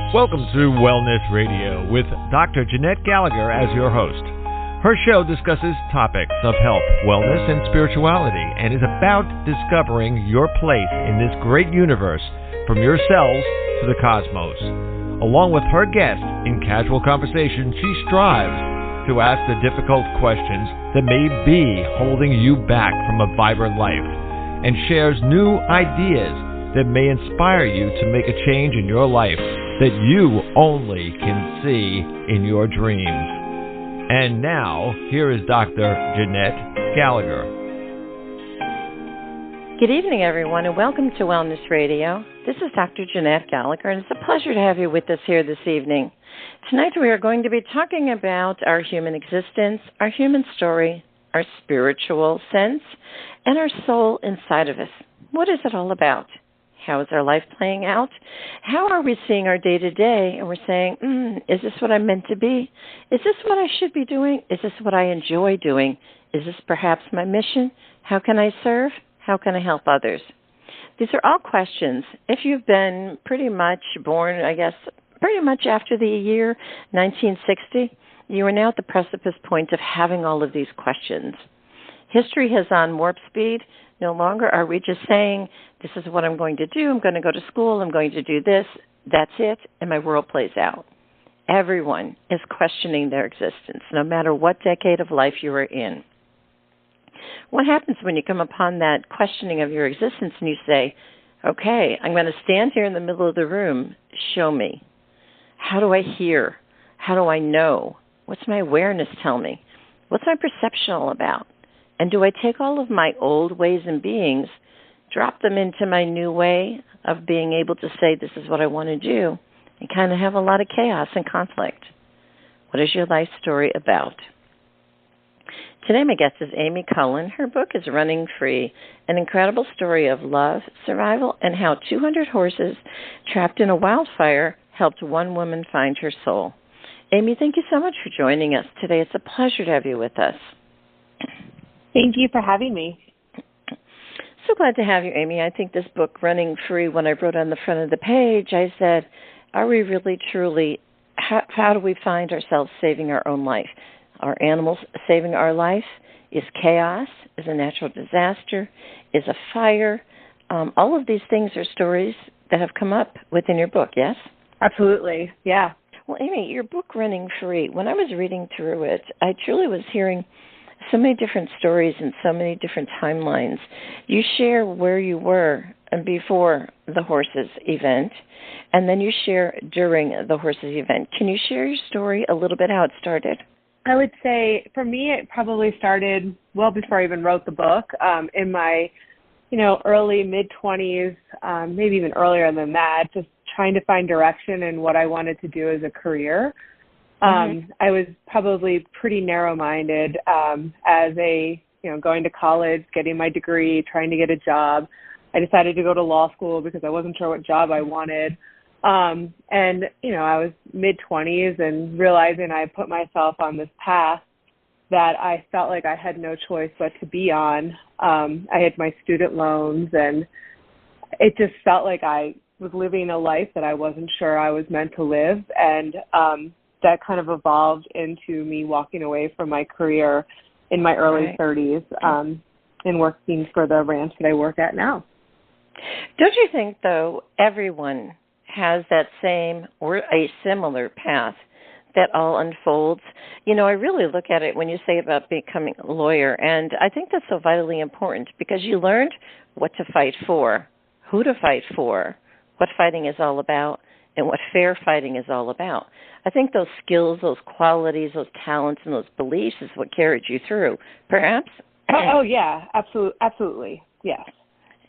Welcome to Wellness Radio with Dr. Jeanette Gallagher as your host. Her show discusses topics of health, wellness, and spirituality and is about discovering your place in this great universe from your cells to the cosmos. Along with her guests in casual conversation, she strives to ask the difficult questions that may be holding you back from a vibrant life and shares new ideas that may inspire you to make a change in your life that you only can see in your dreams. And now, here is Dr. Jeanette Gallagher. Good evening, everyone, and welcome to Wellness Radio. This is Dr. Jeanette Gallagher, and it's a pleasure to have you with us here this evening. Tonight we are going to be talking about our human existence, our human story, our spiritual sense, and our soul inside of us. What is it all about? How is our life playing out? How are we seeing our day-to-day? And we're saying, is this what I'm meant to be? Is this what I should be doing? Is this what I enjoy doing? Is this perhaps my mission? How can I serve? How can I help others? These are all questions. If you've been pretty much born, I guess, pretty much after the year 1960, you are now at the precipice point of having all of these questions. History has on warp speed. No longer are we just saying, this is what I'm going to do. I'm going to go to school. I'm going to do this. That's it. And my world plays out. Everyone is questioning their existence, no matter what decade of life you are in. What happens when you come upon that questioning of your existence and you say, okay, I'm going to stand here in the middle of the room. Show me. How do I hear? How do I know? What's my awareness tell me? What's my perception all about? And do I take all of my old ways and beings, drop them into my new way of being able to say this is what I want to do, and kind of have a lot of chaos and conflict? What is your life story about? Today my guest is Ami Cullen. Her book is Running Free, an incredible story of love, survival, and how 200 horses trapped in a wildfire helped one woman find her soul. Ami, thank you so much for joining us today. It's a pleasure to have you with us. Thank you for having me. So glad to have you, Ami. I think this book, Running Free, when I wrote on the front of the page, I said, are we really, truly, how do we find ourselves saving our own life? Are animals saving our life? Is chaos? Is a natural disaster? Is a fire? All of these things are stories that have come up within your book, yes? Absolutely, yeah. Well, Ami, your book, Running Free, when I was reading through it, I truly was hearing so many different stories and so many different timelines. You share where you were before the horses event, and then you share during the horses event. Can you share your story a little bit, how it started? I would say, for me, it probably started well before I even wrote the book, in my, early, mid-20s, maybe even earlier than that, just trying to find direction in what I wanted to do as a career. I was probably pretty narrow-minded as going to college, getting my degree, trying to get a job. I decided to go to law school because I wasn't sure what job I wanted. I was mid-20s and realizing I put myself on this path that I felt like I had no choice but to be on. I had my student loans, and it just felt like I was living a life that I wasn't sure I was meant to live. And that kind of evolved into me walking away from my career in my early 30s and working for the ranch that I work at now. Don't you think, though, everyone has that same or a similar path that all unfolds? I really look at it when you say about becoming a lawyer, and I think that's so vitally important because you learned what to fight for, who to fight for, what fighting is all about, and what fair fighting is all about. I think those skills, those qualities, those talents, and those beliefs is what carried you through, perhaps? Oh yeah, absolutely, yes.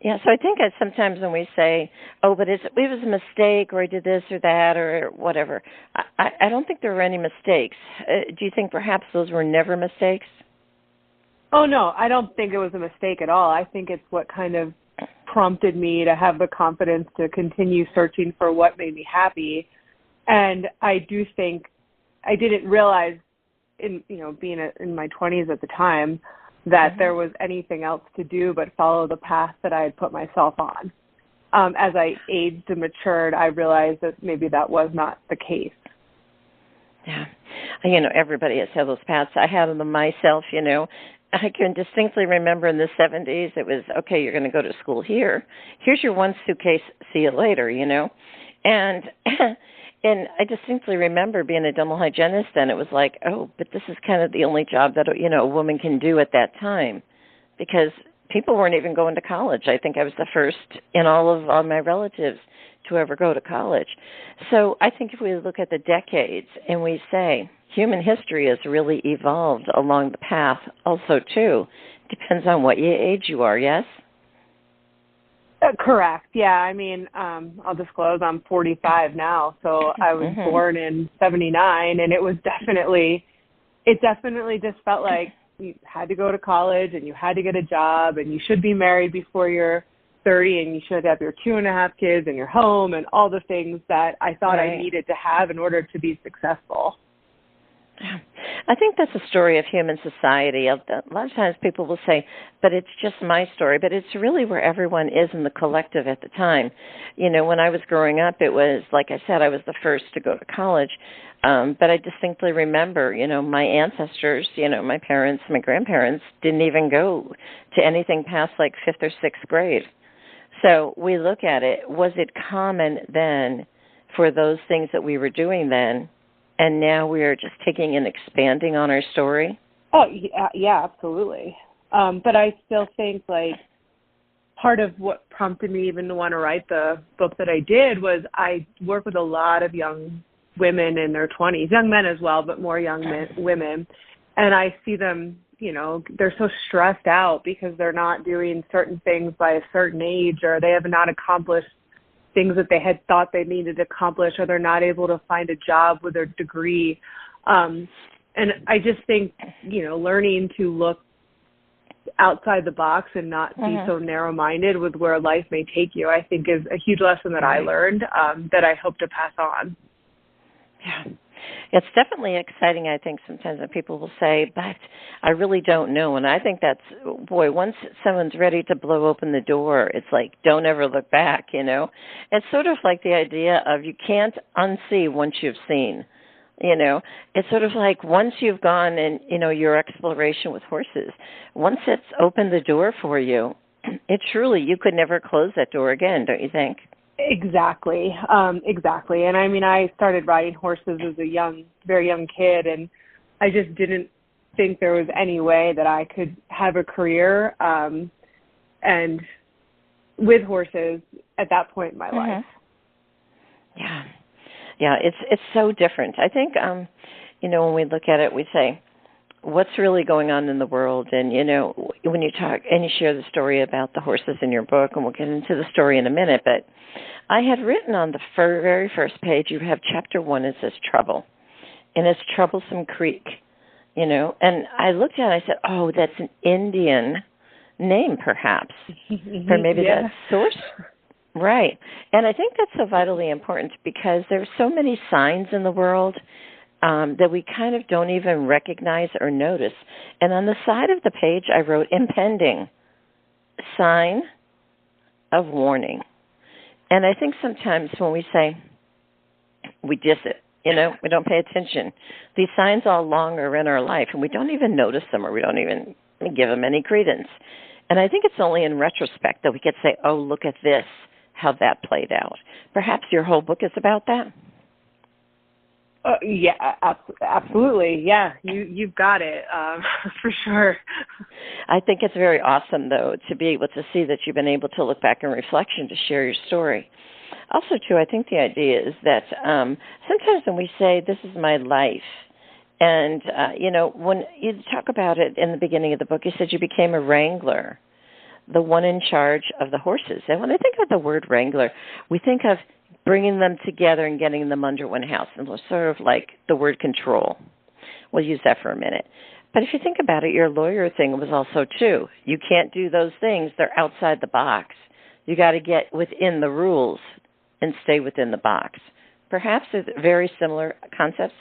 Yeah, so I think that sometimes when we say, but it was a mistake, or I did this or that, or whatever, I don't think there were any mistakes. Do you think perhaps those were never mistakes? Oh, no, I don't think it was a mistake at all. I think it's what kind of prompted me to have the confidence to continue searching for what made me happy. And I do think I didn't realize being in my 20s at the time that there was anything else to do but follow the path that I had put myself on. as I aged and matured, I realized that maybe that was not the case. Yeah. Everybody has had those paths. I had them myself, I can distinctly remember in the 70s, it was, okay, you're going to go to school here. Here's your one suitcase. See you later, And and I distinctly remember being a dental hygienist, and it was like, oh, but this is kind of the only job that, a woman can do at that time, because people weren't even going to college. I think I was the first in all my relatives to ever go to college. So I think if we look at the decades and we say human history has really evolved along the path also, too, depends on what age you are, yes? Correct. Yeah. I mean, I'll disclose I'm 45 now. So I was born in 79, and it definitely just felt like you had to go to college and you had to get a job and you should be married before you're 30 and you should have your 2.5 kids and your home and all the things that I thought I needed to have in order to be successful. I think that's a story of human society. A lot of times people will say, but it's just my story, but it's really where everyone is in the collective at the time. When I was growing up, it was, like I said, I was the first to go to college, but I distinctly remember, my ancestors, my parents, my grandparents didn't even go to anything past like 5th or 6th grade. So we look at it, was it common then for those things that we were doing then, and now we are just taking and expanding on our story? Oh, yeah, absolutely. But I still think, part of what prompted me even to want to write the book that I did was I work with a lot of young women in their 20s, young men as well, but more young women. And I see them, they're so stressed out because they're not doing certain things by a certain age, or they have not accomplished things that they had thought they needed to accomplish, or they're not able to find a job with their degree. And I just think, learning to look outside the box and not be so narrow-minded with where life may take you, I think is a huge lesson that I learned that I hope to pass on. Yeah. It's definitely exciting, I think, sometimes when people will say, but I really don't know. And I think that's, once someone's ready to blow open the door, it's like, don't ever look back, It's sort of like the idea of you can't unsee once you've seen, It's sort of like once you've gone and, your exploration with horses, once it's opened the door for you, it truly, you could never close that door again, don't you think? Exactly. Exactly. And I mean, I started riding horses as a very young kid, and I just didn't think there was any way that I could have a career and with horses at that point in my life. Yeah. Yeah, it's so different. I think, when we look at it, we say, what's really going on in the world? And, when you talk and you share the story about the horses in your book, and we'll get into the story in a minute, but I had written on the very first page, you have chapter 1, it says trouble, and it's Troublesome Creek, and I looked at it, I said, oh, that's an Indian name, perhaps, or maybe that's source. Right. And I think that's so vitally important because there's so many signs in the world that we kind of don't even recognize or notice. And on the side of the page, I wrote impending, sign of warning. And I think sometimes when we say we diss it, we don't pay attention, these signs all along are in our life, and we don't even notice them, or we don't even give them any credence. And I think it's only in retrospect that we could say, oh, look at this, how that played out. Perhaps your whole book is about that? Yeah, absolutely. Yeah, you've got it, for sure. I think it's very awesome, though, to be able to see that you've been able to look back in reflection to share your story. Also, too, I think the idea is that sometimes when we say, this is my life, and, when you talk about it in the beginning of the book, you said you became a wrangler, the one in charge of the horses. And when I think of the word wrangler, we think of bringing them together and getting them under one house, and sort of like the word control. We'll use that for a minute. But if you think about it, your lawyer thing was also, too. You can't do those things. They're outside the box. You got to get within the rules and stay within the box. Perhaps it's very similar concepts?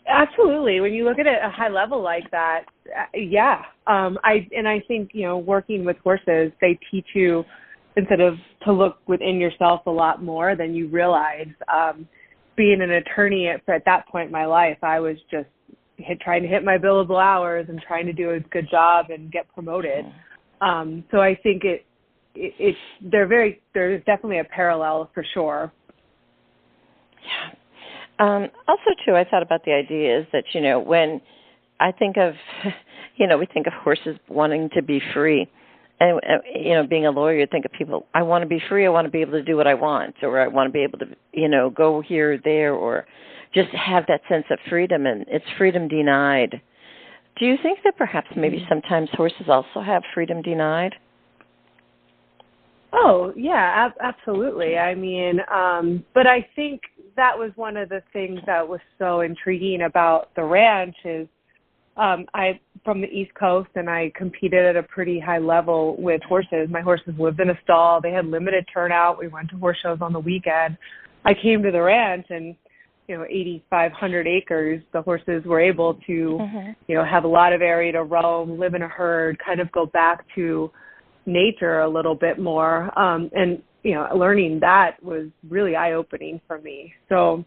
Absolutely. When you look at it at a high level like that, yeah. I think, working with horses, they teach you instead of to look within yourself a lot more, then you realize being an attorney at that point in my life, I was just trying to hit my billable hours and trying to do a good job and get promoted. So I think there's definitely a parallel for sure. Yeah. Also, too, I thought about the idea is that, when I think of, we think of horses wanting to be free. And, being a lawyer, you think of people, I want to be free. I want to be able to do what I want, or I want to be able to, go here or there, or just have that sense of freedom, and it's freedom denied. Do you think that perhaps maybe sometimes horses also have freedom denied? Oh, yeah, absolutely. I mean, but I think that was one of the things that was so intriguing about the ranch is I'm from the East Coast, and I competed at a pretty high level with horses. My horses lived in a stall. They had limited turnout. We went to horse shows on the weekend. I came to the ranch, and 8,500 acres, the horses were able to, have a lot of area to roam, live in a herd, kind of go back to nature a little bit more. And, learning that was really eye-opening for me. So,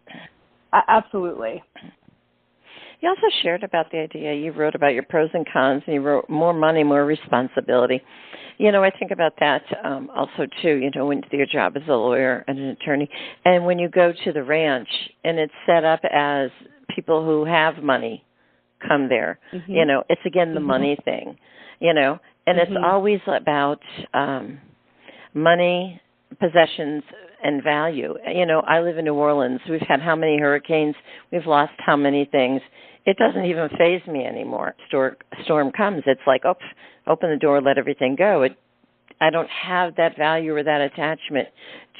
absolutely. You also shared about the idea, you wrote about your pros and cons, and you wrote more money, more responsibility. I think about that also, too, when you do your job as a lawyer and an attorney. And when you go to the ranch, and it's set up as people who have money come there, it's, again, the money thing, and it's always about money, possessions, and value. I live in New Orleans. We've had how many hurricanes? We've lost how many things? It doesn't even faze me anymore. Storm comes. It's like, open the door, let everything go. I don't have that value or that attachment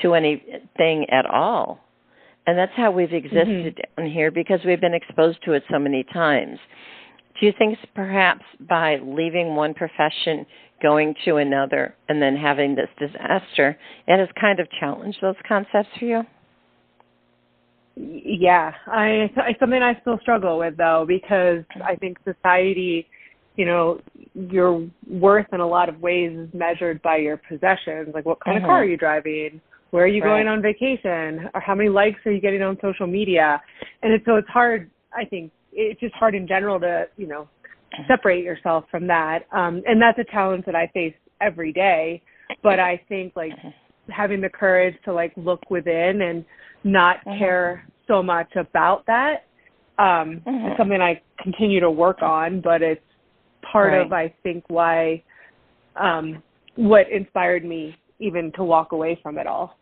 to anything at all. And that's how we've existed down here because we've been exposed to it so many times. Do you think perhaps by leaving one profession, going to another, and then having this disaster, it has kind of challenged those concepts for you? Yeah, it's something I still struggle with, though, because I think society, your worth in a lot of ways is measured by your possessions. Like, what kind of car are you driving? Where are you going on vacation? Or how many likes are you getting on social media? And so it's hard, I think, it's just hard in general to, separate yourself from that. And that's a challenge that I face every day. But I think, having the courage to, look within and not care so much about that is something I continue to work on, but it's part of, I think, why what inspired me even to walk away from it all.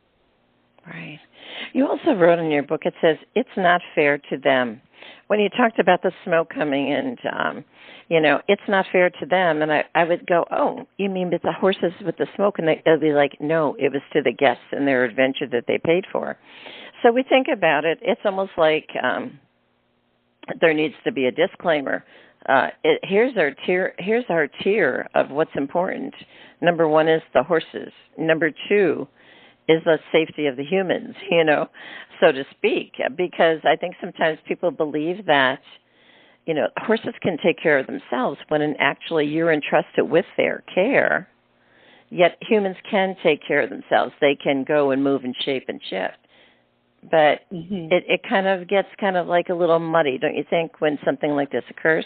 Right. You also wrote in your book, it says, it's not fair to them. When you talked about the smoke coming and, it's not fair to them. And I would go, oh, you mean with the horses with the smoke? And they'll be like, no, it was to the guests and their adventure that they paid for. So we think about it. It's almost like there needs to be a disclaimer. Here's our tier of what's important. Number one is the horses. Number two is the safety of the humans, so to speak, because I think sometimes people believe that, horses can take care of themselves when actually you're entrusted with their care, yet humans can take care of themselves. They can go and move and shape and shift. But it kind of gets kind of like a little muddy, don't you think, when something like this occurs?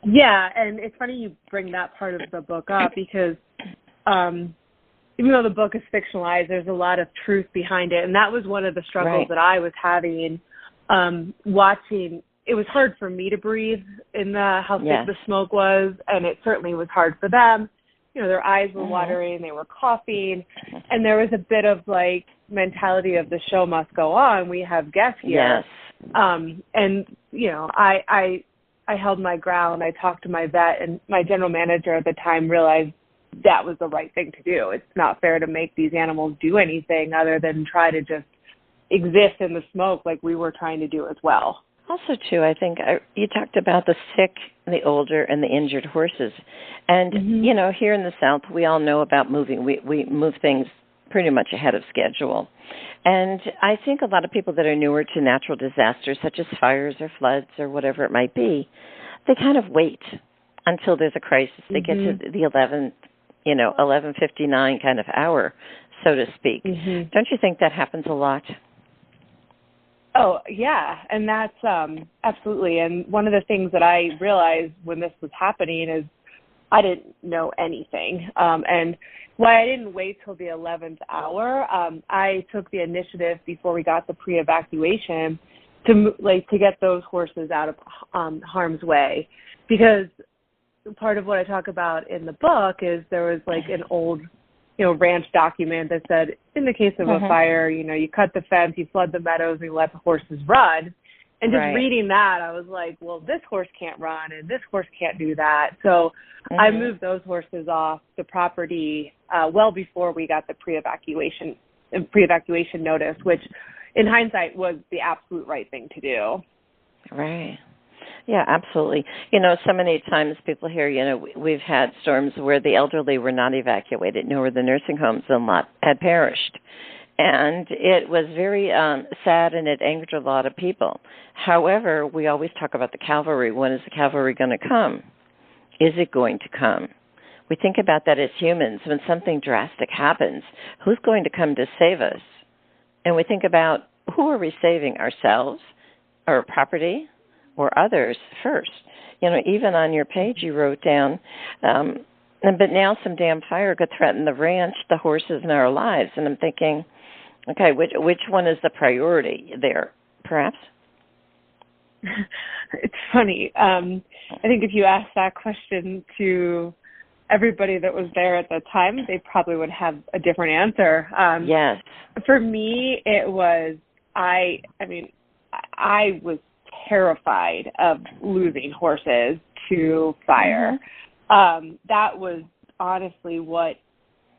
Yeah, and it's funny you bring that part of the book up because even though the book is fictionalized, there's a lot of truth behind it. And that was one of the struggles that I was having watching. It was hard for me to breathe in how thick the smoke was, and it certainly was hard for them. Their eyes were watering, they were coughing, and there was a bit of mentality of the show must go on. We have guests here. Yes. And, I held my ground. I talked to my vet, and my general manager at the time realized that was the right thing to do. It's not fair to make these animals do anything other than try to just exist in the smoke like we were trying to do as well. Also, too, I think you talked about the sick, the older, and the injured horses. And, here in the South, we all know about moving. We move things pretty much ahead of schedule. And I think a lot of people that are newer to natural disasters, such as fires or floods or whatever it might be, they kind of wait until there's a crisis. They get to the 11th, 11:59 kind of hour, so to speak. Mm-hmm. Don't you think that happens a lot? Oh, yeah, and that's absolutely. And one of the things that I realized when this was happening is I didn't know anything. And why I didn't wait till the 11th hour, I took the initiative before we got the pre-evacuation to get those horses out of harm's way, because part of what I talk about in the book is there was like an old ranch document that said, in the case of a fire, you cut the fence, you flood the meadows, and you let the horses run. And just reading that, I was like, well, this horse can't run, and this horse can't do that. So I moved those horses off the property well before we got the pre-evacuation notice, which in hindsight was the absolute right thing to do. Right. Yeah, absolutely. So many times people hear, we've had storms where the elderly were not evacuated, nor were the nursing homes, and a lot had perished. And it was very sad, and it angered a lot of people. However, we always talk about the cavalry. When is the cavalry going to come? Is it going to come? We think about that as humans. When something drastic happens, who's going to come to save us? And we think about, who are we saving? Ourselves, our property, or others first? Even on your page you wrote down, but now some damn fire could threaten the ranch, the horses, and our lives. And I'm thinking, okay, which one is the priority there, perhaps? It's funny. I think if you asked that question to everybody that was there at the time, they probably would have a different answer. Yes. For me, it was, I was terrified of losing horses to fire. That was honestly what,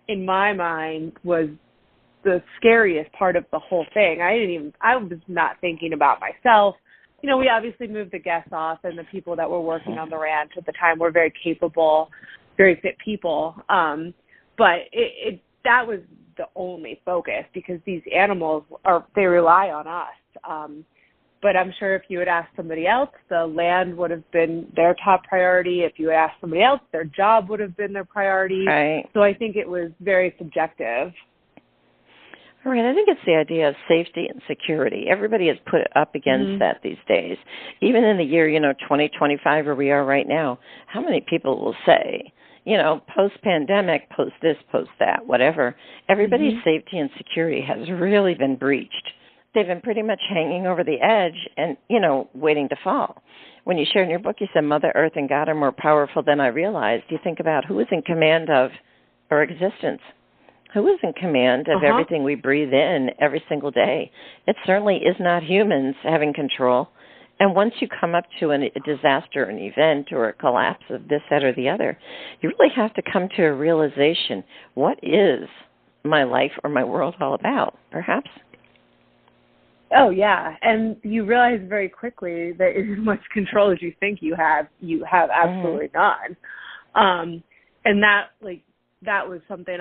in my mind, was the scariest part of the whole thing. I was not thinking about myself. We obviously moved the guests off, and the people that were working on the ranch at the time were very capable, very fit people. But that was the only focus, because these animals they rely on us. But I'm sure if you had asked somebody else, the land would have been their top priority. If you asked somebody else, their job would have been their priority. Right. So I think it was very subjective. All right. I think it's the idea of safety and security. Everybody has put up against that these days. Even in the year, 2025, where we are right now, how many people will say, post-pandemic, post this, post that, whatever, everybody's safety and security has really been breached. They've been pretty much hanging over the edge and, waiting to fall. When you share in your book, you said Mother Earth and God are more powerful than I realized. You think about who is in command of our existence, who is in command of everything we breathe in every single day. It certainly is not humans having control. And once you come up to a disaster, an event, or a collapse of this, that, or the other, you really have to come to a realization, what is my life or my world all about, perhaps? Oh, yeah. And you realize very quickly that as much control as you think you have absolutely none. And that was something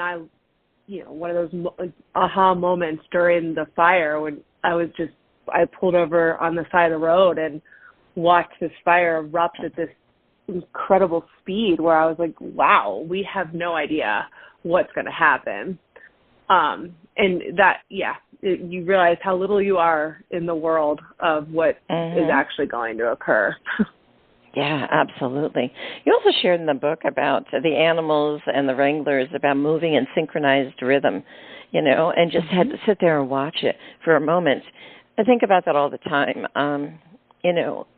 one of those aha moments during the fire when I pulled over on the side of the road and watched this fire erupt at this incredible speed, where I was like, wow, we have no idea what's going to happen. And that, you realize how little you are in the world of what is actually going to occur. Yeah, absolutely. You also shared in the book about the animals and the wranglers, about moving in synchronized rhythm, and just had to sit there and watch it for a moment. I think about that all the time.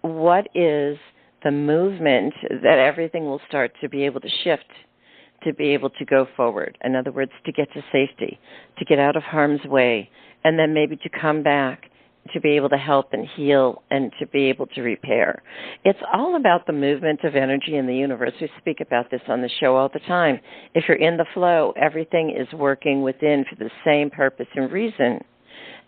What is the movement that everything will start to be able to shift, to be able to go forward? In other words, to get to safety, to get out of harm's way, and then maybe to come back, to be able to help and heal and to be able to repair. It's all about the movement of energy in the universe. We speak about this on the show all the time. If you're in the flow, everything is working within for the same purpose and reason,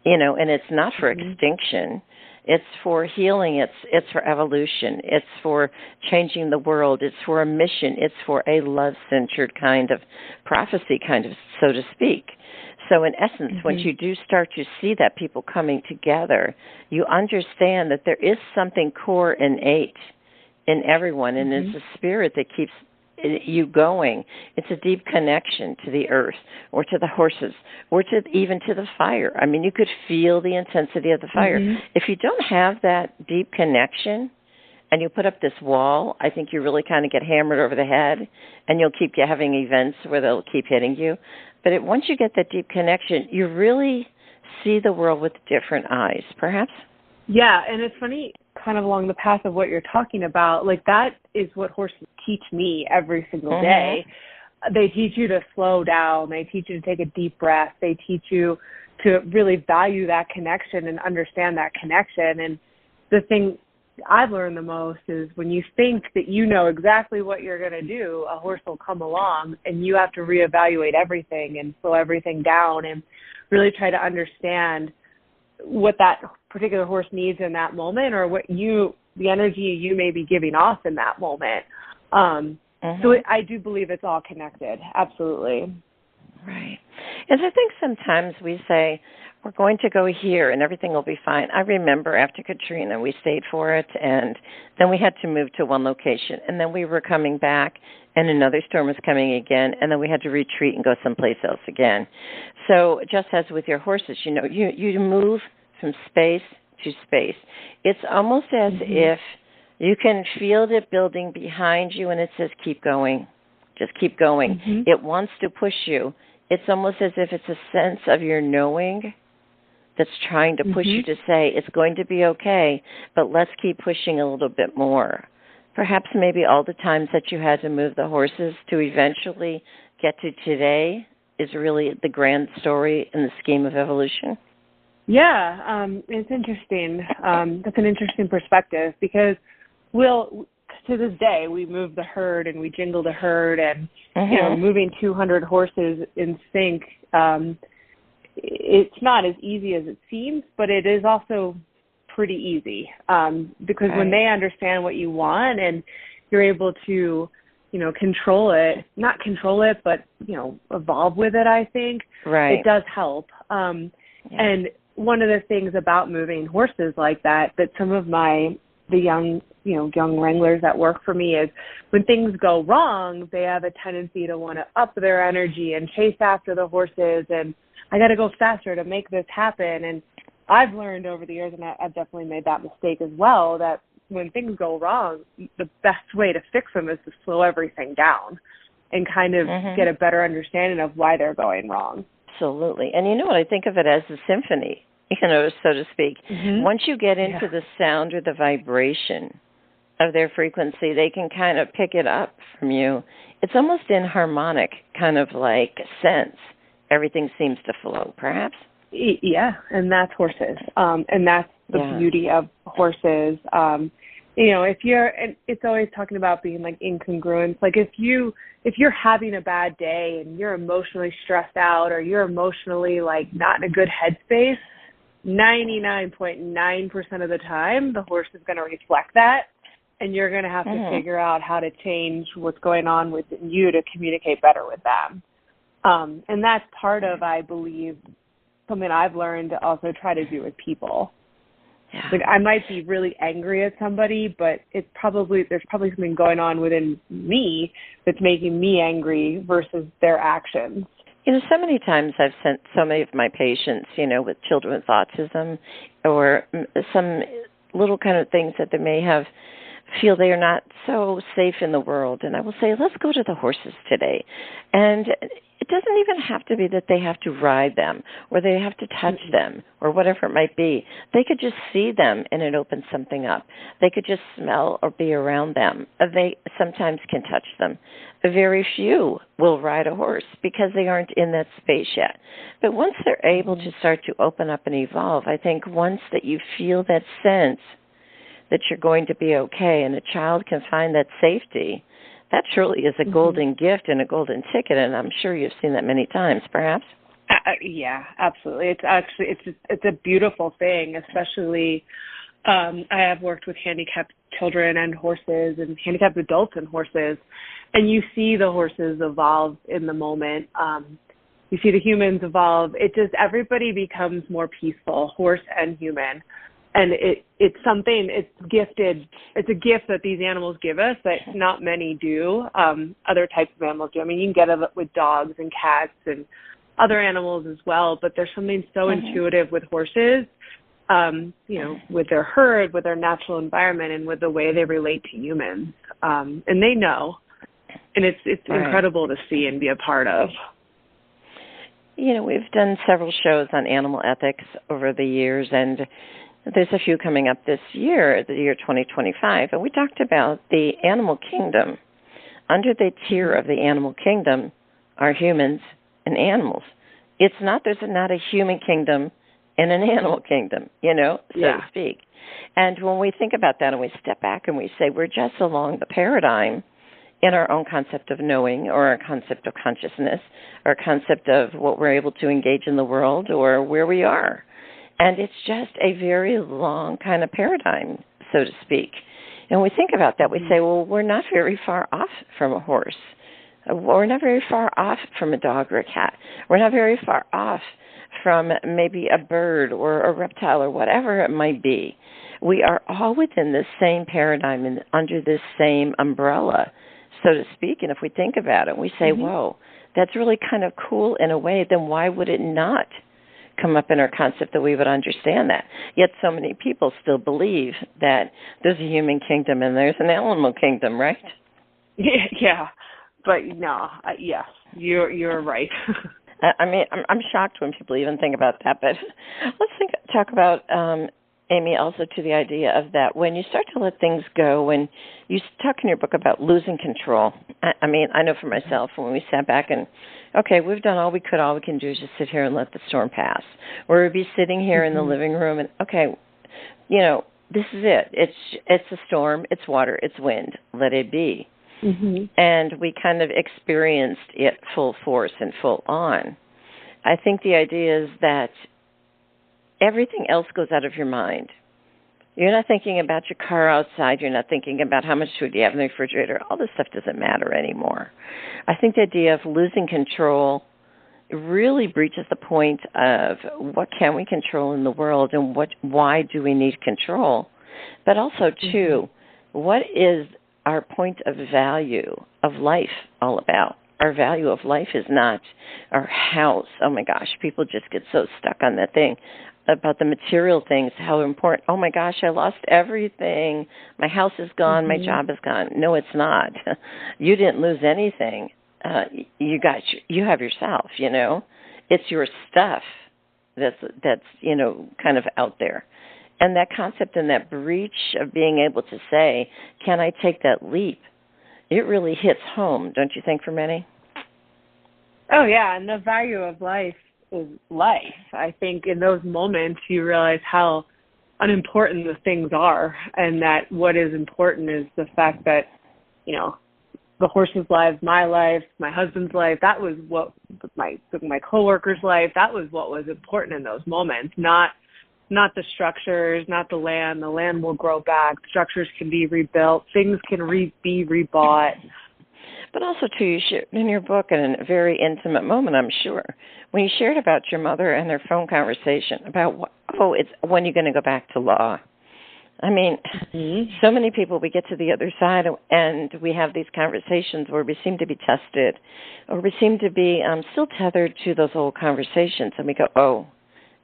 and it's not for extinction. It's for healing. It's for evolution. It's for changing the world. It's for a mission. It's for a love-centered kind of prophecy, so to speak. So in essence, once you do start to see that people coming together, you understand that there is something core innate in everyone, and it's a spirit that keeps you going. It's a deep connection to the earth or to the horses or to even to the fire. I mean, you could feel the intensity of the fire. If you don't have that deep connection and you put up this wall, I think you really kind of get hammered over the head, and you'll keep having events where they'll keep hitting you. But once you get that deep connection, you really see the world with different eyes, perhaps? Yeah, and it's funny, kind of along the path of what you're talking about, like that is what horses teach me every single day. They teach you to slow down. They teach you to take a deep breath. They teach you to really value that connection and understand that connection. And the thing I've learned the most is when you think that you know exactly what you're going to do, a horse will come along and you have to reevaluate everything and slow everything down and really try to understand what that particular horse needs in that moment, or what the energy you may be giving off in that moment. So I do believe it's all connected. Absolutely. Right. And I think sometimes we say, we're going to go here and everything will be fine. I remember after Katrina, we stayed for it, and then we had to move to one location, and then we were coming back, and another storm was coming again, and then we had to retreat and go someplace else again. So just as with your horses, you move from space to space. It's almost as if you can feel the building behind you, and it says, keep going. Just keep going. It wants to push you. It's almost as if it's a sense of your knowing that's trying to push you to say, it's going to be okay, but let's keep pushing a little bit more. Perhaps maybe all the times that you had to move the horses to eventually get to today is really the grand story in the scheme of evolution. Yeah, it's interesting. That's an interesting perspective, because to this day, we move the herd and we jingle the herd, and moving 200 horses in sync, it's not as easy as it seems, but it is also pretty easy, because when they understand what you want and you're able to, not control it, but, evolve with it, I think it does help. And one of the things about moving horses like that some of the young wranglers that work for me is when things go wrong, they have a tendency to want to up their energy and chase after the horses, and I got to go faster to make this happen. And I've learned over the years, and I've definitely made that mistake as well, that when things go wrong, the best way to fix them is to slow everything down and kind of get a better understanding of why they're going wrong. Absolutely. And I think of it as a symphony, so to speak. Once you get into the sound or the vibration of their frequency, they can kind of pick it up from you. It's almost in harmonic kind of like sense. Everything seems to flow, perhaps? Yeah, and that's horses. And that's the beauty of horses. And it's always talking about being like incongruence. Like if you're having a bad day and you're emotionally stressed out, or you're emotionally like not in a good headspace, 99.9% of the time, the horse is going to reflect that. And you're going to have to figure out how to change what's going on with you to communicate better with them. And that's part of, I believe, something I've learned to also try to do with people. Yeah. Like I might be really angry at somebody, but there's probably something going on within me that's making me angry versus their actions. So many times I've sent so many of my patients, with children with autism or some little kind of things that they may feel they are not so safe in the world. And I will say, let's go to the horses today. And it doesn't even have to be that they have to ride them or they have to touch them or whatever it might be. They could just see them and it opens something up. They could just smell or be around them. They sometimes can touch them. Very few will ride a horse because they aren't in that space yet. But once they're able to start to open up and evolve, I think once that you feel that sense that you're going to be okay and a child can find that safety, that truly is a golden gift and a golden ticket, and I'm sure you've seen that many times, perhaps. Yeah, absolutely. It's a beautiful thing, especially I have worked with handicapped children and horses and handicapped adults and horses, and you see the horses evolve in the moment. You see the humans evolve. Everybody becomes more peaceful, horse and human. And it's something, it's a gift that these animals give us that not many do. Other types of animals do. I mean, you can get it with dogs and cats and other animals as well, but there's something so intuitive with horses, with their herd, with their natural environment, and with the way they relate to humans. And they know. And it's incredible to see and be a part of. We've done several shows on animal ethics over the years, and there's a few coming up this year, the year 2025, and we talked about the animal kingdom. Under the tier of the animal kingdom are humans and animals. There's not a human kingdom and an animal kingdom, so to speak. And when we think about that and we step back and we say we're just along the paradigm in our own concept of knowing or our concept of consciousness or a concept of what we're able to engage in the world or where we are. And it's just a very long kind of paradigm, so to speak. And we think about that. We say, well, we're not very far off from a horse. We're not very far off from a dog or a cat. We're not very far off from maybe a bird or a reptile or whatever it might be. We are all within this same paradigm and under this same umbrella, so to speak. And if we think about it, we say, whoa, that's really kind of cool in a way, then why would it not come up in our concept that we would understand that? Yet so many people still believe that there's a human kingdom and there's an animal kingdom, right? Yeah, but no, yes, you're right. I mean, I'm shocked when people even think about that, but let's talk about, Amy, also to the idea of that when you start to let things go, when you talk in your book about losing control. I mean, I know for myself, when we sat back and, okay, we've done all we could, all we can do is just sit here and let the storm pass. Or we'd be sitting here in the living room and, okay, this is it. It's a storm, it's water, it's wind. Let it be. And we kind of experienced it full force and full on. I think the idea is that everything else goes out of your mind. You're not thinking about your car outside. You're not thinking about how much food you have in the refrigerator. All this stuff doesn't matter anymore. I think the idea of losing control really breaches the point of what can we control in the world and why do we need control? But also, too, what is our point of value of life all about? Our value of life is not our house. Oh, my gosh, people just get so stuck on that thing about the material things, how important. Oh, my gosh, I lost everything. My house is gone. My job is gone. No, it's not. You didn't lose anything. You have yourself, It's your stuff that's kind of out there. And that concept and that breach of being able to say, can I take that leap? It really hits home, don't you think, for many? Oh, yeah, and the value of life is life. I think in those moments you realize how unimportant the things are, and that what is important is the fact that, the horse's lives, my life, my husband's life, that was what my coworker's life, that was what was important in those moments, not the structures, not the land. The land will grow back. Structures can be rebuilt. Things can be rebought. But also, too, you shared in your book, in a very intimate moment, I'm sure, when you shared about your mother and their phone conversation about, it's when you're going to go back to law. I mean, so many people, we get to the other side and we have these conversations where we seem to be tested or we seem to be still tethered to those old conversations. And we go,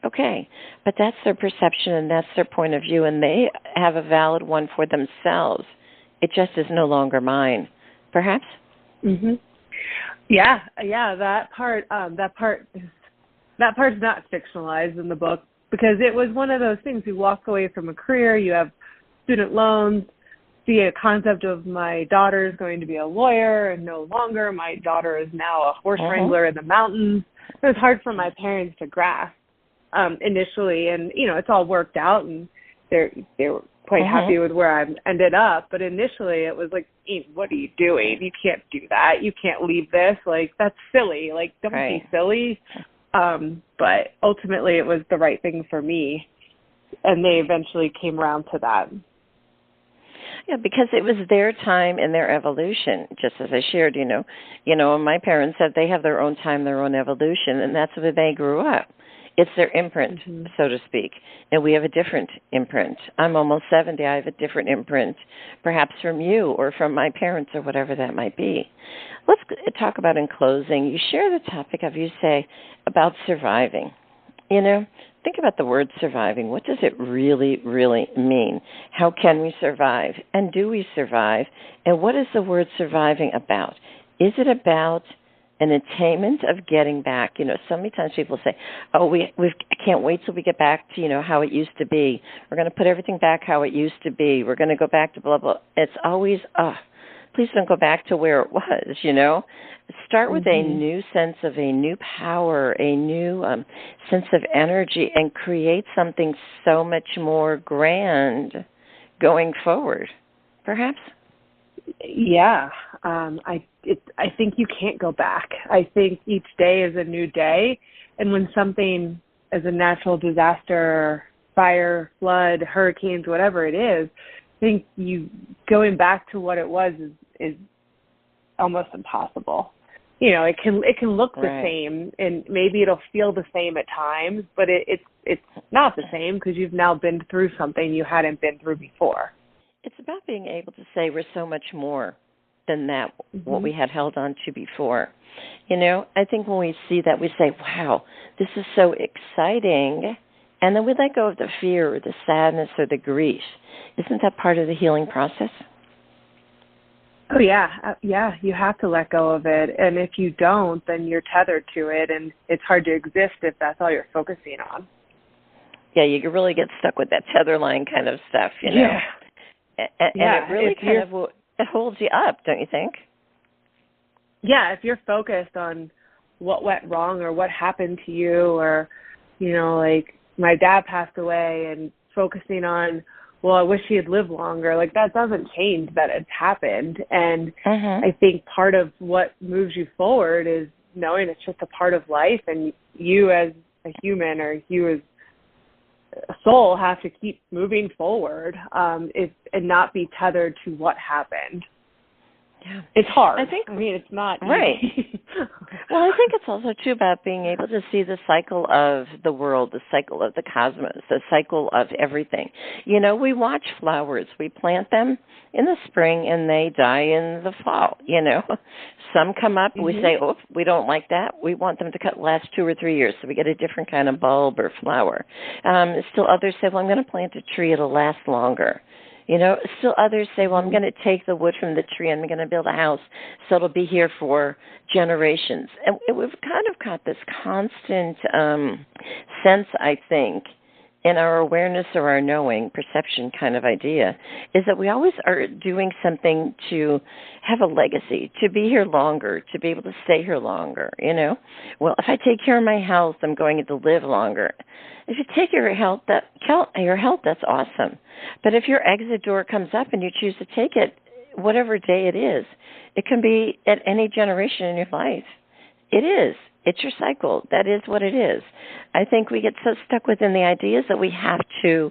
okay, but that's their perception and that's their point of view, and they have a valid one for themselves. It just is no longer mine, perhaps? Yeah, that part's not fictionalized in the book, because it was one of those things. You walk away from a career, you have student loans, see a concept of my daughter is going to be a lawyer, and no longer. My daughter is now a horse wrangler in the mountains. It was hard for my parents to grasp initially, and it's all worked out, and they were quite happy with where I ended up. But initially, it was like, what are you doing? You can't do that. You can't leave this. Like, that's silly. Like, don't be silly. But ultimately, it was the right thing for me, and they eventually came around to that. Yeah, because it was their time and their evolution, just as I shared, my parents said they have their own time, their own evolution, and that's where they grew up. It's their imprint, so to speak. And we have a different imprint. I'm almost 70. I have a different imprint, perhaps from you or from my parents or whatever that might be. Let's talk about in closing. You share the topic of, you say, about surviving. Think about the word surviving. What does it really, really mean? How can we survive? And do we survive? And what is the word surviving about? Is it about an attainment of getting back? So many times people say, oh, we can't wait till we get back to, how it used to be. We're going to put everything back how it used to be. We're going to go back to blah, blah. It's always, please don't go back to where it was, Start with a new sense of a new power, a new sense of energy, and create something so much more grand going forward, perhaps? Yeah. I think you can't go back. I think each day is a new day. And when something is a natural disaster, fire, flood, hurricanes, whatever it is, I think going back to what it was is almost impossible. It can look the same, and maybe it'll feel the same at times, but it's not the same because you've now been through something you hadn't been through before. It's about being able to say we're so much more than that, what we had held on to before. I think when we see that, we say, wow, this is so exciting. And then we let go of the fear or the sadness or the grief. Isn't that part of the healing process? Oh, yeah. Yeah, you have to let go of it. And if you don't, then you're tethered to it, and it's hard to exist if that's all you're focusing on. Yeah, you can really get stuck with that tether line kind of stuff, Yeah. And it really it holds you up, don't you think? Yeah, if you're focused on what went wrong or what happened to you, or, like my dad passed away, and focusing on, well, I wish he had lived longer, like that doesn't change that it's happened. And I think part of what moves you forward is knowing it's just a part of life, and you as a human or you as a soul have to keep moving forward and not be tethered to what happened. Yeah. It's hard. It's not right. easy. Well, I think it's also, too, about being able to see the cycle of the world, the cycle of the cosmos, the cycle of everything. We watch flowers. We plant them in the spring, and they die in the fall, Some come up, and we say, oh, we don't like that. We want them to last 2 or 3 years, so we get a different kind of bulb or flower. Still others say, well, I'm going to plant a tree. It'll last longer. Still others say, well, I'm going to take the wood from the tree and I'm going to build a house so it'll be here for generations. And we've kind of got this constant sense, I think, in our awareness or our knowing, perception kind of idea, is that we always are doing something to have a legacy, to be here longer, to be able to stay here longer, Well, if I take care of my health, I'm going to live longer. If you take care of your health, that's awesome. But if your exit door comes up and you choose to take it, whatever day it is, it can be at any generation in your life. It is. It's your cycle. That is what it is. I think we get so stuck within the ideas that we have to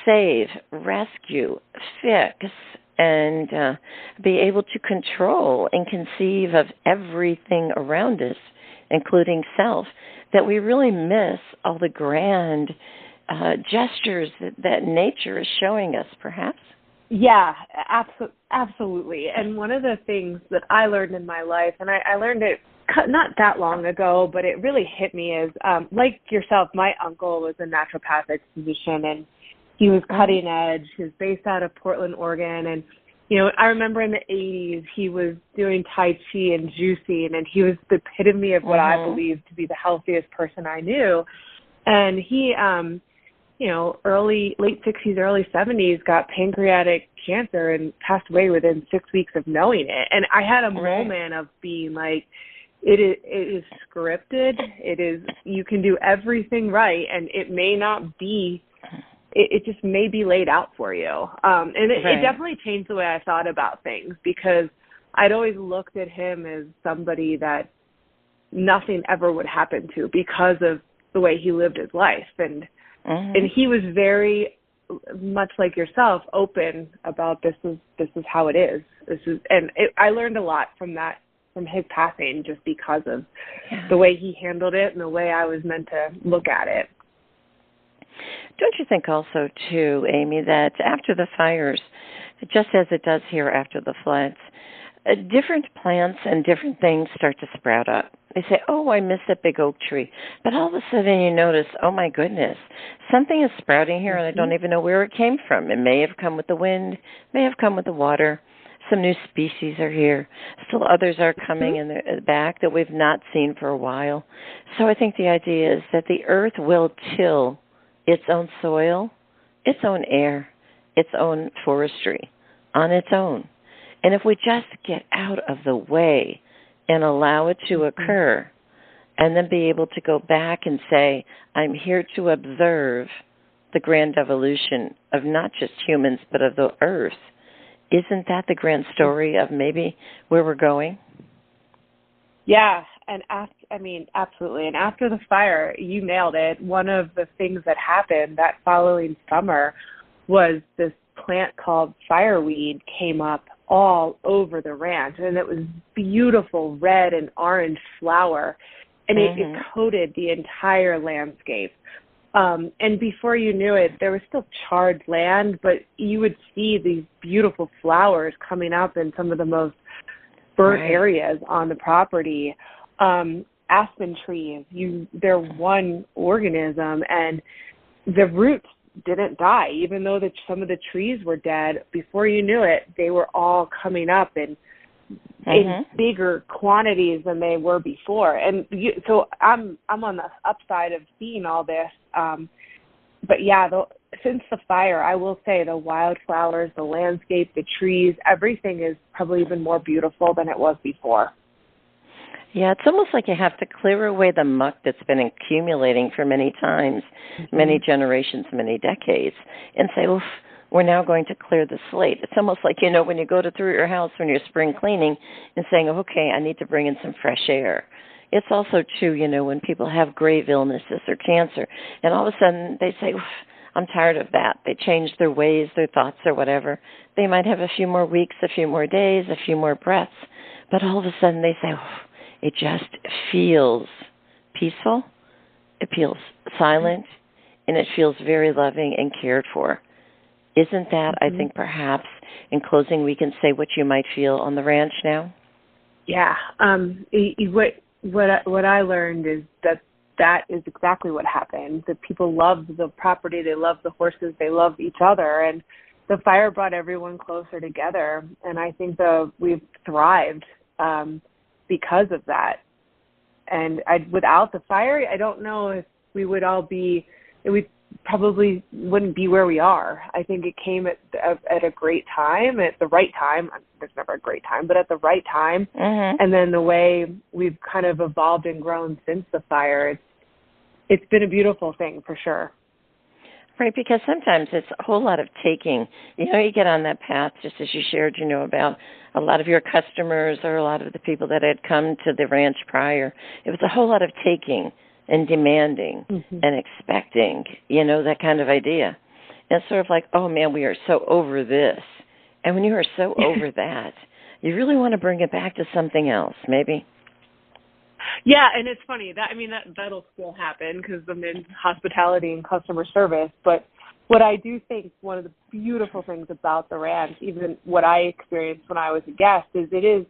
save, rescue, fix, and be able to control and conceive of everything around us, including self, that we really miss all the grand gestures that nature is showing us, perhaps. Yeah, absolutely. And one of the things that I learned in my life, and I learned it not that long ago, but it really hit me, is like yourself, my uncle was a naturopathic physician, and he was cutting edge. He was based out of Portland, Oregon, and I remember in the 80s, he was doing Tai Chi and juicing, and he was the epitome of what I believed to be the healthiest person I knew. And he, late 60s, early 70s, got pancreatic cancer and passed away within 6 weeks of knowing it. And I had a moment of being like, it is scripted. It is, you can do everything right, and it may not be. It just may be laid out for you. And it definitely changed the way I thought about things, because I'd always looked at him as somebody that nothing ever would happen to because of the way he lived his life. And he was very much like yourself, open about this is how it is. I learned a lot from that from his passing just because of the way he handled it and the way I was meant to look at it. Don't you think also, too, Amy, that after the fires, just as it does here after the floods, different plants and different things start to sprout up? They say, oh, I miss that big oak tree. But all of a sudden you notice, oh, my goodness, something is sprouting here, and I don't even know where it came from. It may have come with the wind, may have come with the water. Some new species are here. Still others are coming in the back that we've not seen for a while. So I think the idea is that the earth will till its own soil, its own air, its own forestry on its own. And if we just get out of the way and allow it to occur, and then be able to go back and say, I'm here to observe the grand evolution of not just humans, but of the earth, isn't that the grand story of maybe where we're going? Yeah, and absolutely. And after the fire, you nailed it. One of the things that happened that following summer was this plant called fireweed came up all over the ranch, and it was beautiful red and orange flower, and it coated the entire landscape. And before you knew it, there was still charred land, but you would see these beautiful flowers coming up in some of the most burnt areas on the property. Aspen trees, they're one organism, and the roots didn't die, even though some of the trees were dead. Before you knew it, they were all coming up in bigger quantities than they were before. And so I'm on the upside of seeing all this. But yeah, since the fire, I will say the wildflowers, the landscape, the trees, everything is probably even more beautiful than it was before. Yeah, it's almost like you have to clear away the muck that's been accumulating for many times, many generations, many decades, and say, oof, we're now going to clear the slate. It's almost like, when you go through your house when you're spring cleaning and saying, okay, I need to bring in some fresh air. It's also, too, when people have grave illnesses or cancer, and all of a sudden they say, oof, I'm tired of that. They change their ways, their thoughts, or whatever. They might have a few more weeks, a few more days, a few more breaths, but all of a sudden they say, oof, it just feels peaceful, it feels silent, and it feels very loving and cared for. Isn't that, I think, perhaps, in closing, we can say what you might feel on the ranch now? Yeah. What I learned is that is exactly what happened. The people loved the property, they loved the horses, they loved each other, and the fire brought everyone closer together. And I think we've thrived because of that. And without the fire, I don't know if we would all we probably wouldn't be where we are. I think it came at a great time, at the right time. There's never a great time, but at the right time. And then the way we've kind of evolved and grown since the fire, it's been a beautiful thing for sure. Right, because sometimes it's a whole lot of taking. You get on that path, just as you shared, about a lot of your customers or a lot of the people that had come to the ranch prior. It was a whole lot of taking and demanding and expecting, that kind of idea. And it's sort of like, oh, man, we are so over this. And when you are so over that, you really want to bring it back to something else, maybe. Yeah, and it's funny that'll still happen because I'm in hospitality and customer service. But what I do think one of the beautiful things about the ranch, even what I experienced when I was a guest, is it is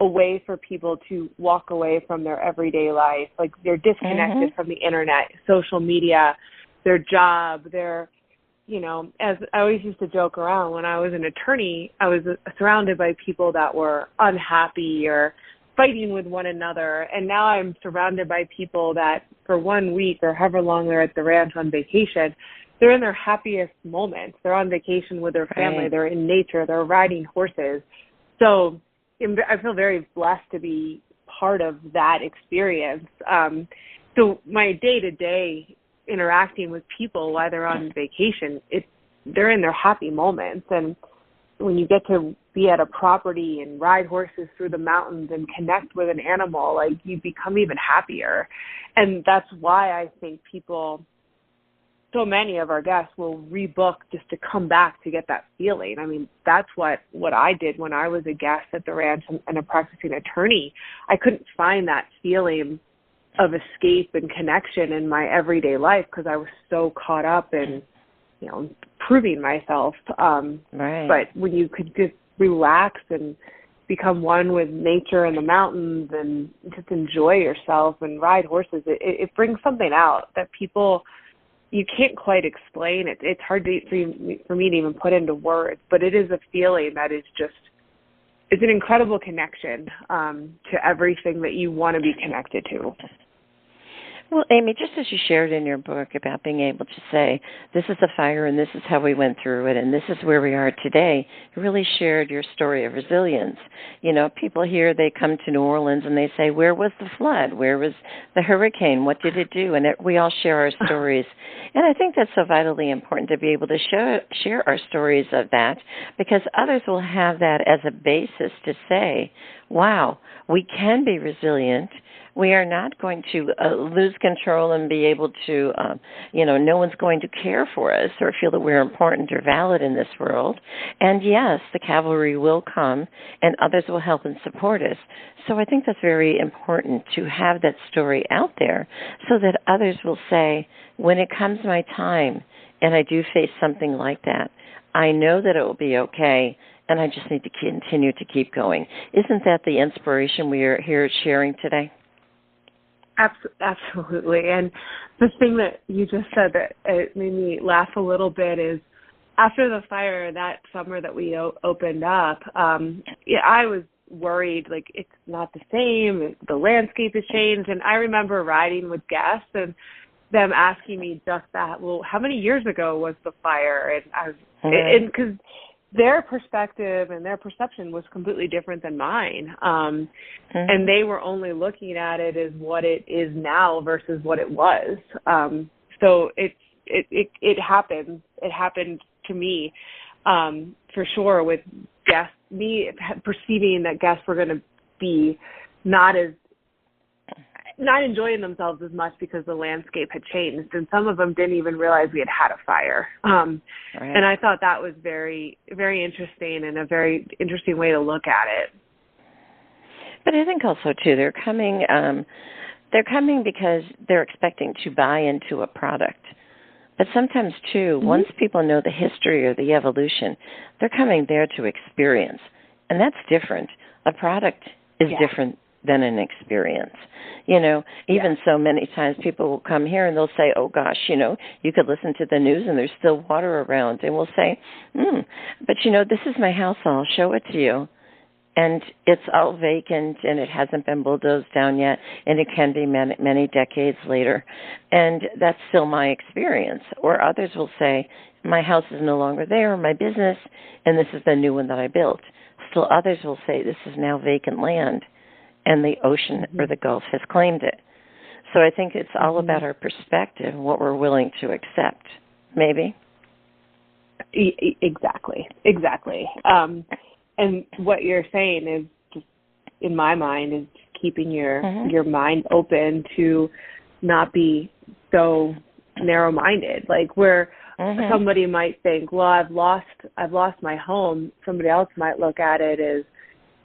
a way for people to walk away from their everyday life. Like they're disconnected from the internet, social media, their job, as I always used to joke around, when I was an attorney, I was surrounded by people that were unhappy or fighting with one another. And now I'm surrounded by people that for 1 week or however long they're at the ranch on vacation, they're in their happiest moments. They're on vacation with their family. Right. They're in nature. They're riding horses. So I feel very blessed to be part of that experience. So my day-to-day interacting with people while they're on vacation, they're in their happy moments. And when you get to be at a property and ride horses through the mountains and connect with an animal, you become even happier. And that's why I think people so many of our guests will rebook just to come back to get that feeling. I mean, that's what I did when I was a guest at the ranch and a practicing attorney. I couldn't find that feeling of escape and connection in my everyday life because I was so caught up in, proving myself. Right. But when you could just relax and become one with nature and the mountains and just enjoy yourself and ride horses, it brings something out that people, you can't quite explain. It's hard for me to even put into words, but it is a feeling that is just, it's an incredible connection to everything that you want to be connected to. Well, Amy, just as you shared in your book about being able to say, this is the fire and this is how we went through it and this is where we are today, you really shared your story of resilience. People here, they come to New Orleans and they say, where was the flood? Where was the hurricane? What did it do? And we all share our stories. And I think that's so vitally important to be able to share our stories of that, because others will have that as a basis to say, wow, we can be resilient. We are not going to lose control and be able to, no one's going to care for us or feel that we're important or valid in this world. And yes, the cavalry will come and others will help and support us. So I think that's very important to have that story out there so that others will say, when it comes my time and I do face something like that, I know that it will be okay, and I just need to continue to keep going. Isn't that the inspiration we are here sharing today? Absolutely. And the thing that you just said that it made me laugh a little bit is after the fire that summer that we opened up, I was worried, like, it's not the same. The landscape has changed. And I remember riding with guests and them asking me just that, well, how many years ago was the fire? And I was, and because their perspective and their perception was completely different than mine. And they were only looking at it as what it is now versus what it was. So it happened. It happened to me, for sure, with guests, me perceiving that guests were going to be not enjoying themselves as much because the landscape had changed. And some of them didn't even realize we had a fire. Right. And I thought that was very, very interesting and a very interesting way to look at it. But I think also, too, they're coming because they're expecting to buy into a product. But sometimes, too, once people know the history or the evolution, they're coming there to experience. And that's different. A product is different than an experience. Even so many times people will come here and they'll say, oh gosh, you could listen to the news and there's still water around. And we'll say, but this is my house, I'll show it to you. And it's all vacant and it hasn't been bulldozed down yet, and it can be many, many decades later. And that's still my experience. Or others will say, my house is no longer there, my business, and this is the new one that I built. Still others will say, this is now vacant land, and the ocean or the Gulf has claimed it. So I think it's all about our perspective and what we're willing to accept, maybe. Exactly. And what you're saying is, just in my mind, is keeping your mind open to not be so narrow-minded. Like where somebody might think, well, I've lost my home. Somebody else might look at it as,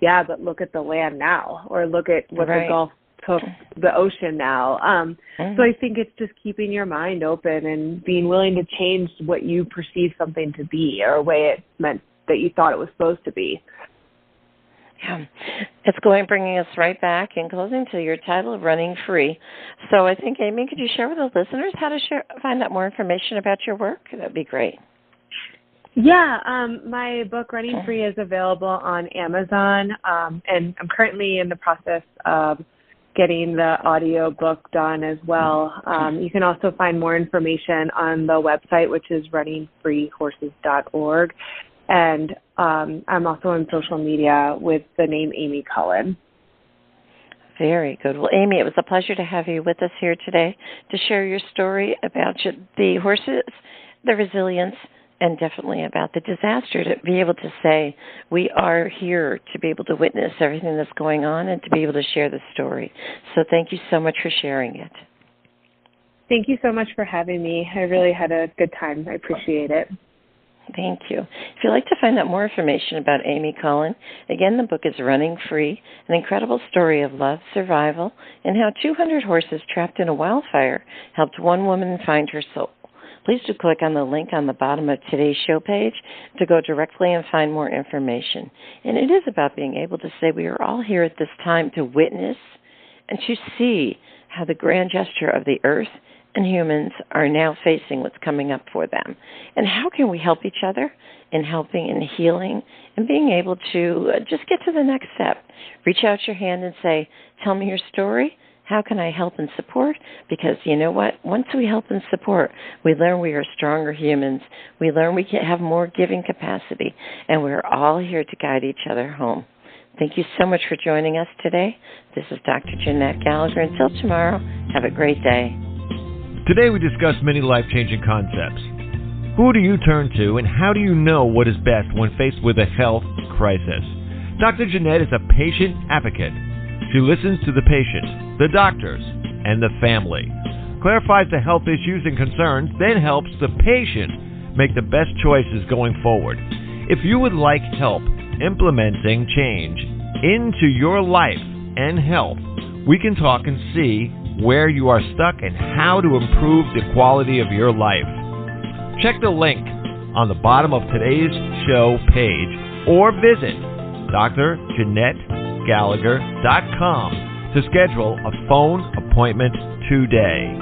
yeah, but look at the land now, or look at what the Gulf took the ocean now. So I think it's just keeping your mind open and being willing to change what you perceive something to be, or a way it meant that you thought it was supposed to be. Yeah, it's bringing us right back in closing to your title, Running Free. So I think, Amy, could you share with the listeners how to find out more information about your work? That'd be great. Yeah, my book, Running Free, is available on Amazon, and I'm currently in the process of getting the audio book done as well. You can also find more information on the website, which is runningfreehorses.org. And I'm also on social media with the name Ami Cullen. Very good. Well, Amy, it was a pleasure to have you with us here today to share your story about the horses, the resilience, and definitely about the disaster, to be able to say we are here to be able to witness everything that's going on and to be able to share the story. So thank you so much for sharing it. Thank you so much for having me. I really had a good time. I appreciate it. Thank you. If you'd like to find out more information about Ami Cullen, again, the book is Running Free, an incredible story of love, survival, and how 200 horses trapped in a wildfire helped one woman find her soul. Please do click on the link on the bottom of today's show page to go directly and find more information. And it is about being able to say we are all here at this time to witness and to see how the grand gesture of the earth and humans are now facing what's coming up for them. And how can we help each other in helping and healing and being able to just get to the next step. Reach out your hand and say, tell me your story. How can I help and support? Because you know what? Once we help and support, we learn we are stronger humans. We learn we can have more giving capacity. And we're all here to guide each other home. Thank you so much for joining us today. This is Dr. Jeanette Gallagher. Until tomorrow, have a great day. Today we discussed many life-changing concepts. Who do you turn to and how do you know what is best when faced with a health crisis? Dr. Jeanette is a patient advocate. She listens to the patient, the doctors, and the family, clarifies the health issues and concerns, then helps the patient make the best choices going forward. If you would like help implementing change into your life and health, we can talk and see where you are stuck and how to improve the quality of your life. Check the link on the bottom of today's show page or visit drjeanettegallagher.com to schedule a phone appointment today.